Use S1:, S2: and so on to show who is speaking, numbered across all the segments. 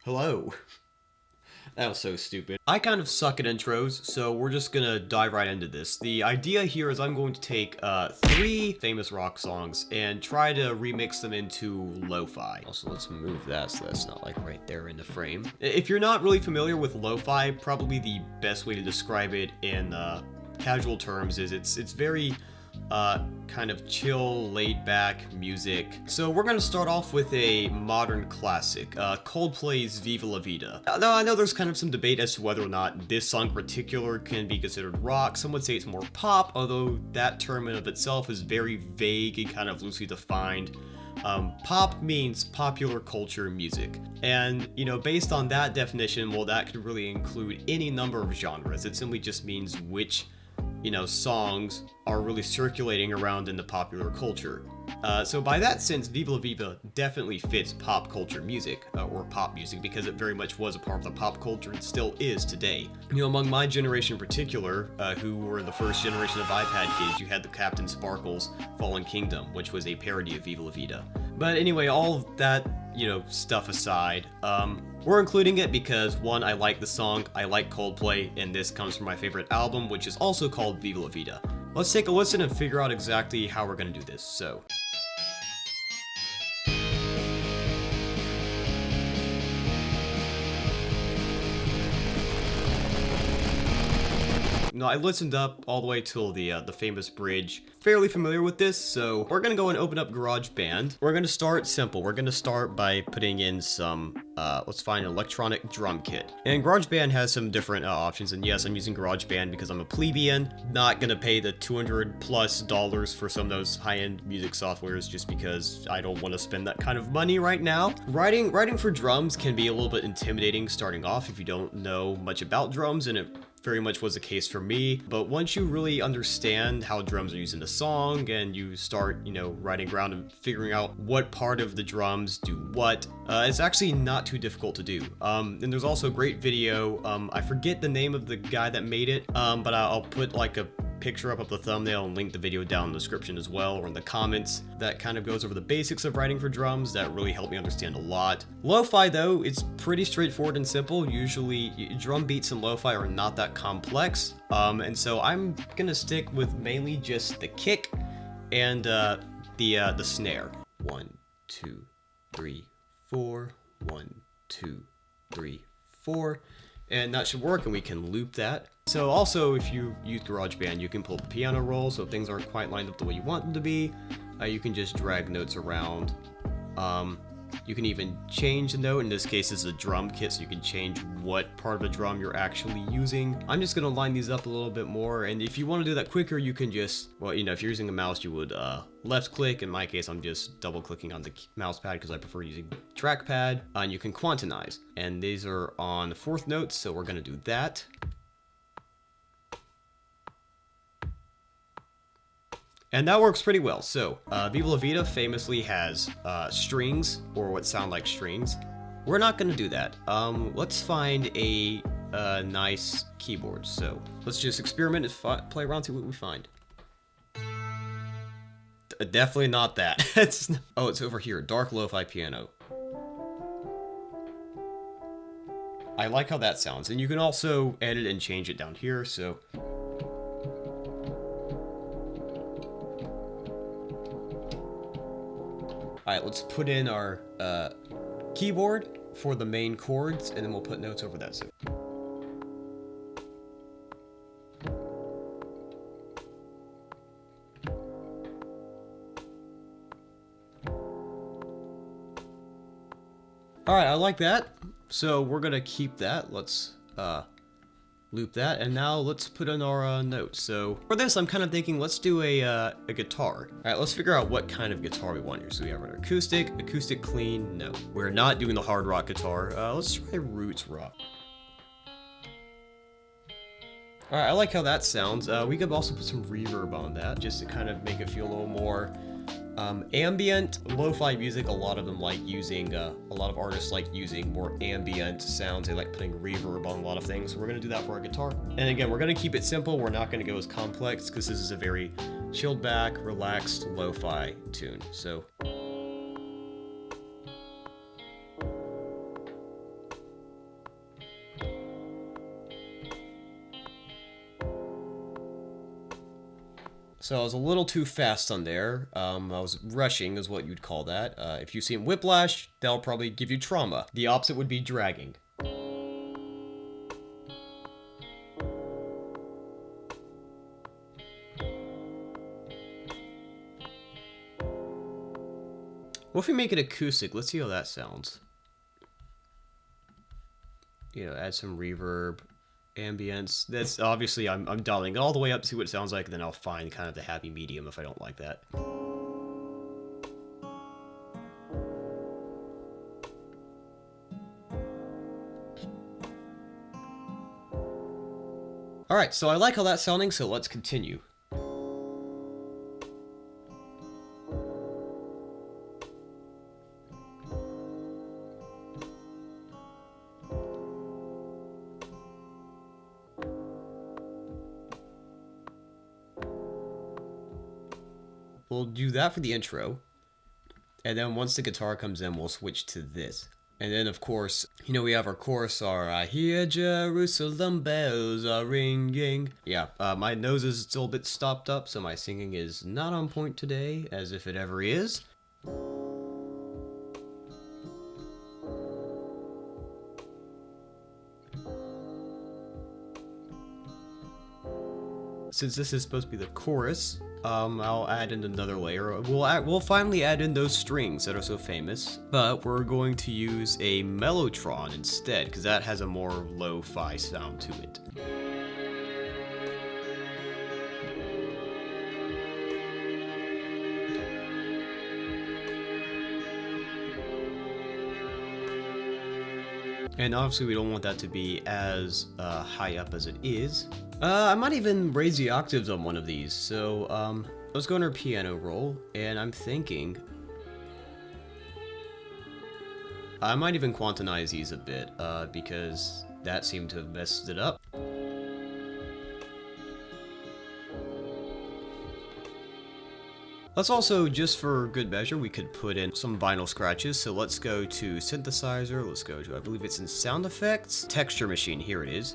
S1: Hello. That was so stupid. I kind of suck at intros, so we're just gonna dive right into this. The idea here is I'm going to take three famous rock songs and try to remix them into lo-fi. Also, let's move that so that's not like right there in the frame. If you're not really familiar with lo-fi, probably the best way to describe it in casual terms is it's very kind of chill, laid-back music. So we're gonna start off with a modern classic, Coldplay's Viva La Vida. Now I know there's kind of some debate as to whether or not this song in particular can be considered rock. Some would say it's more pop, although that term in of itself is very vague and kind of loosely defined. Pop means popular culture music. And, based on that definition, well, that could really include any number of genres. It simply just means which songs are really circulating around in the popular culture. So by that sense, Viva La Vida definitely fits pop culture music, or pop music, because it very much was a part of the pop culture and still is today. Among my generation in particular, who were the first generation of iPad kids, you had the Captain Sparkle's Fallen Kingdom, which was a parody of Viva La Vida. But anyway, all of that, stuff aside, we're including it because, one, I like the song, I like Coldplay, and this comes from my favorite album, which is also called Viva La Vida. Let's take a listen and figure out exactly how we're gonna do this, so. I listened up all the way till the famous bridge. Fairly familiar with this, so we're gonna go and open up GarageBand. We're gonna start simple. We're gonna start by putting in some, let's find an electronic drum kit. And GarageBand has some different options, and yes, I'm using GarageBand because I'm a plebeian. Not gonna pay the $200+ for some of those high-end music softwares just because I don't want to spend that kind of money right now. Writing for drums can be a little bit intimidating starting off if you don't know much about drums, and it very much was the case for me. But once you really understand how drums are used in a song and you start, riding around and figuring out what part of the drums do what, it's actually not too difficult to do. And there's also a great video. I forget the name of the guy that made it, but I'll put like a picture up of the thumbnail and link the video down in the description as well, or in the comments. That kind of goes over the basics of writing for drums. That really helped me understand a lot. Lo-fi, though, it's pretty straightforward and simple. Usually drum beats in lo-fi are not that complex, and so I'm gonna stick with mainly just the kick and the snare. 1 2 3 4 1 2 3 4, and that should work, and we can loop that. So also, if you use GarageBand, you can pull the piano roll, so if things aren't quite lined up the way you want them to be, you can just drag notes around. You can even change the note. In this case, it's a drum kit, so you can change what part of the drum you're actually using. I'm just gonna line these up a little bit more, and if you want to do that quicker, you can just, well, if you're using a mouse, you would left click. In my case, I'm just double clicking on the mouse pad because I prefer using trackpad. And you can quantize, and these are on the fourth note, so we're gonna do that. And that works pretty well. So, Viva La Vida famously has strings, or what sound like strings. We're not gonna do that. Let's find a nice keyboard. So, let's just experiment and play around, see what we find. Definitely not that. It's over here, dark lo-fi piano. I like how that sounds, and you can also edit and change it down here, so. Alright, let's put in our keyboard for the main chords, and then we'll put notes over that. So. Alright, I like that. So we're gonna keep that. Let's loop that, and now let's put in our notes. So for this, I'm kind of thinking let's do a guitar. All right, let's figure out what kind of guitar we want here. So we have an acoustic clean. No, we're not doing the hard rock guitar. Let's try roots rock. All right, I like how that sounds. We could also put some reverb on that just to kind of make it feel a little more ambient. Lo-fi music, a lot of artists like using more ambient sounds. They like putting reverb on a lot of things. So we're gonna do that for our guitar. And again, we're gonna keep it simple. We're not gonna go as complex because this is a very chilled back, relaxed lo-fi tune. So So I was a little too fast on there. I was rushing is what you'd call that. If you see him whiplash, that'll probably give you trauma. The opposite would be dragging. What if we make it acoustic? Let's see how that sounds. You know, add some reverb, ambience. That's obviously I'm dialing it all the way up to see what it sounds like, and then I'll find kind of the happy medium if I don't like that. Alright, so I like how that's sounding, so let's continue. We'll do that for the intro, and then once the guitar comes in, we'll switch to this. And then, of course, you know, we have our chorus, I hear Jerusalem bells are ringing. Yeah, my nose is still a bit stopped up, so my singing is not on point today, as if it ever is. Since this is supposed to be the chorus, I'll add in another layer. We'll finally add in those strings that are so famous, but we're going to use a mellotron instead, because that has a more lo-fi sound to it. And obviously we don't want that to be as high up as it is. I might even raise the octaves on one of these. So let's go in our piano roll, and I'm thinking I might even quantize these a bit because that seemed to have messed it up. Let's also, just for good measure, we could put in some vinyl scratches. So let's go to synthesizer. Let's go to, I believe it's in sound effects. Texture machine, here it is.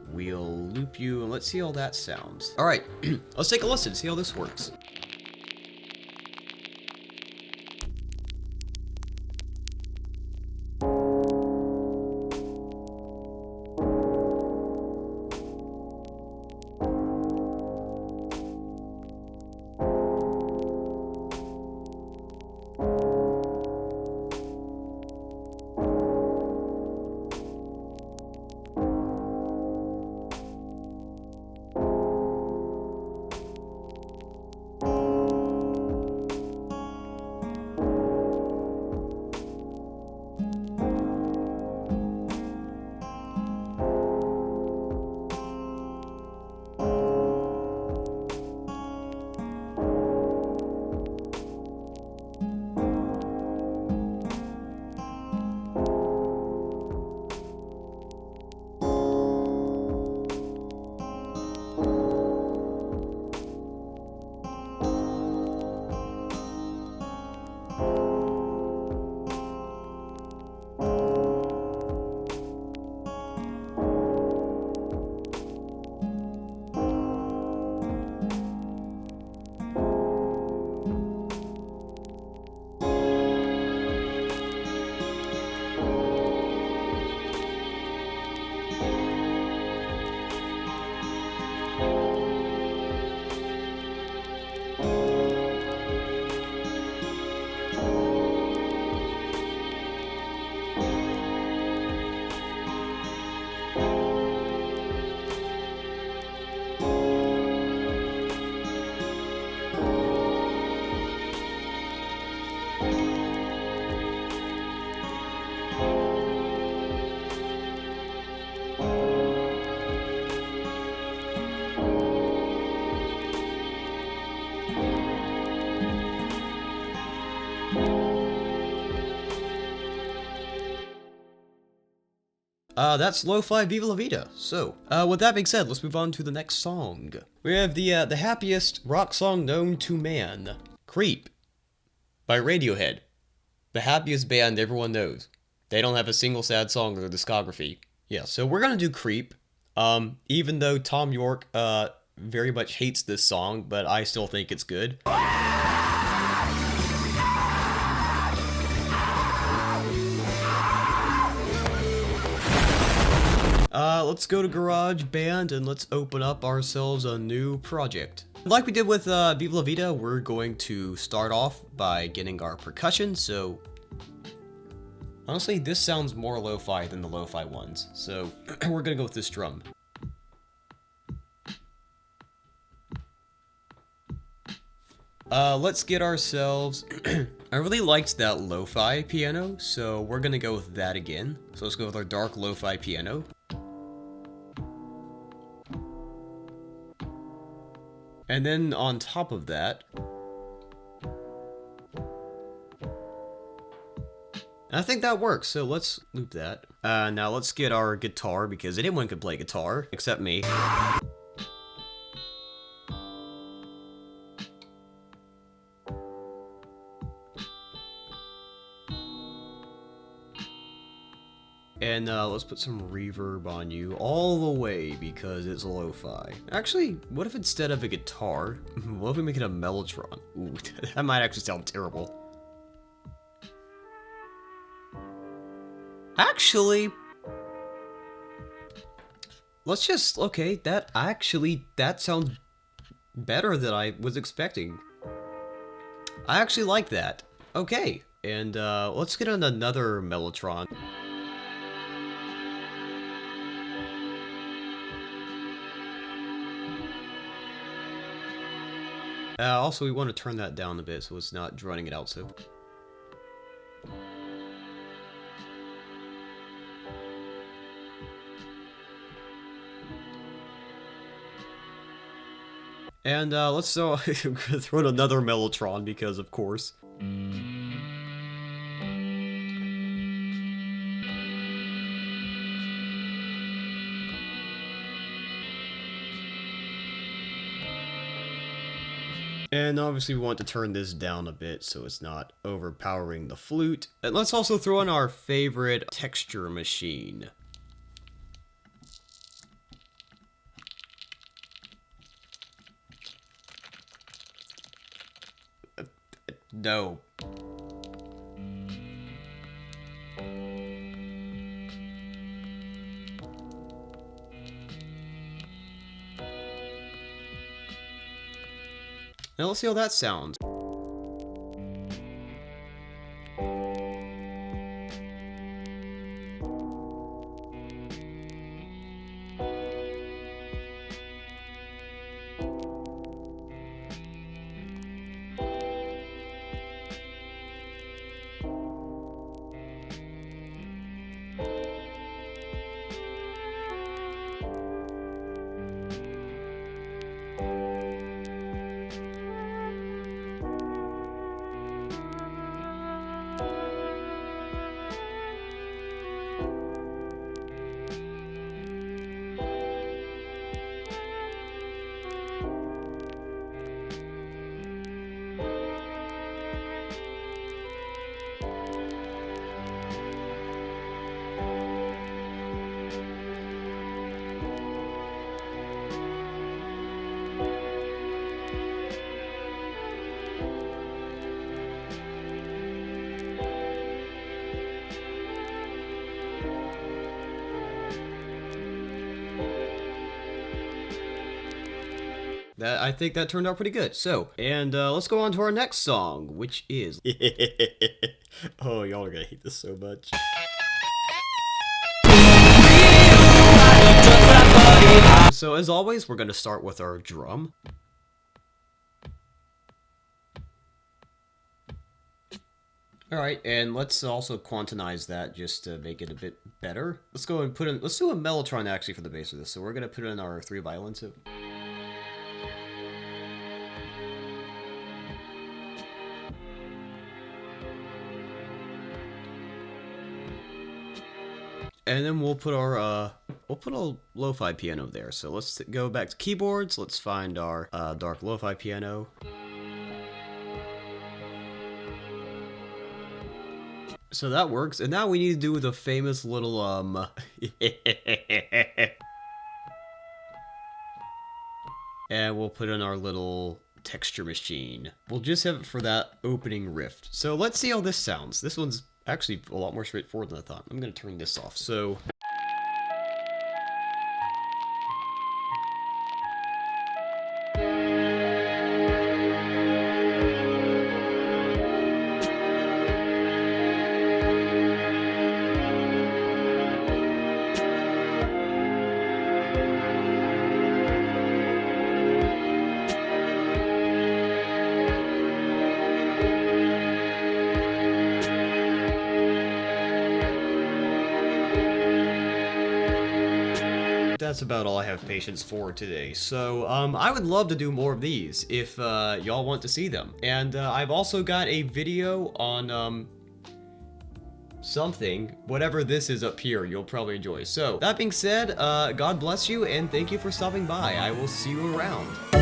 S1: We'll loop you and let's see how that sounds. All right, let's take a listen, see how this works. That's Lo-Fi Viva La Vida. So, with that being said, let's move on to the next song. We have the happiest rock song known to man, Creep, by Radiohead. The happiest band everyone knows. They don't have a single sad song in their discography. Yeah, so we're gonna do Creep. Even though Tom York very much hates this song, but I still think it's good. Let's go to GarageBand and let's open up ourselves a new project. Like we did with Viva La Vida, we're going to start off by getting our percussion, so honestly, this sounds more lo-fi than the lo-fi ones, so we're gonna go with this drum. Let's get ourselves... I really liked that lo-fi piano, so we're gonna go with that again. So let's go with our dark lo-fi piano. And then on top of that... I think that works, so let's loop that. Now let's get our guitar, because anyone can play guitar, except me. And let's put some reverb on you all the way because it's lo-fi. Actually, what if instead of a guitar, what if we make it a mellotron? Ooh, that might actually sound terrible. Actually, let's just, okay, that sounds better than I was expecting. I actually like that. Okay, and let's get on another mellotron. Also, we want to turn that down a bit so it's not drowning it out so. And let's throw in another mellotron because, of course. And obviously we want to turn this down a bit so it's not overpowering the flute. And let's also throw in our favorite texture machine. No. Now let's see how that sounds. I think that turned out pretty good. So, and let's go on to our next song, which is... Oh, y'all are gonna hate this so much. So, as always, we're gonna start with our drum. Alright, and let's also quantize that just to make it a bit better. Let's go and put in... Let's do a mellotron actually for the base of this. So we're gonna put in our 3 violins. And then we'll put our, a lo-fi piano there. So let's go back to keyboards. Let's find our dark lo-fi piano. So that works, and now we need to do the famous little, and we'll put in our little texture machine. We'll just have it for that opening riff. So let's see how this sounds. This one's actually a lot more straightforward than I thought. I'm gonna turn this off, so... That's about all I have patience for today. So, I would love to do more of these if y'all want to see them. And I've also got a video on something, whatever this is up here, you'll probably enjoy. So, that being said, God bless you and thank you for stopping by. I will see you around.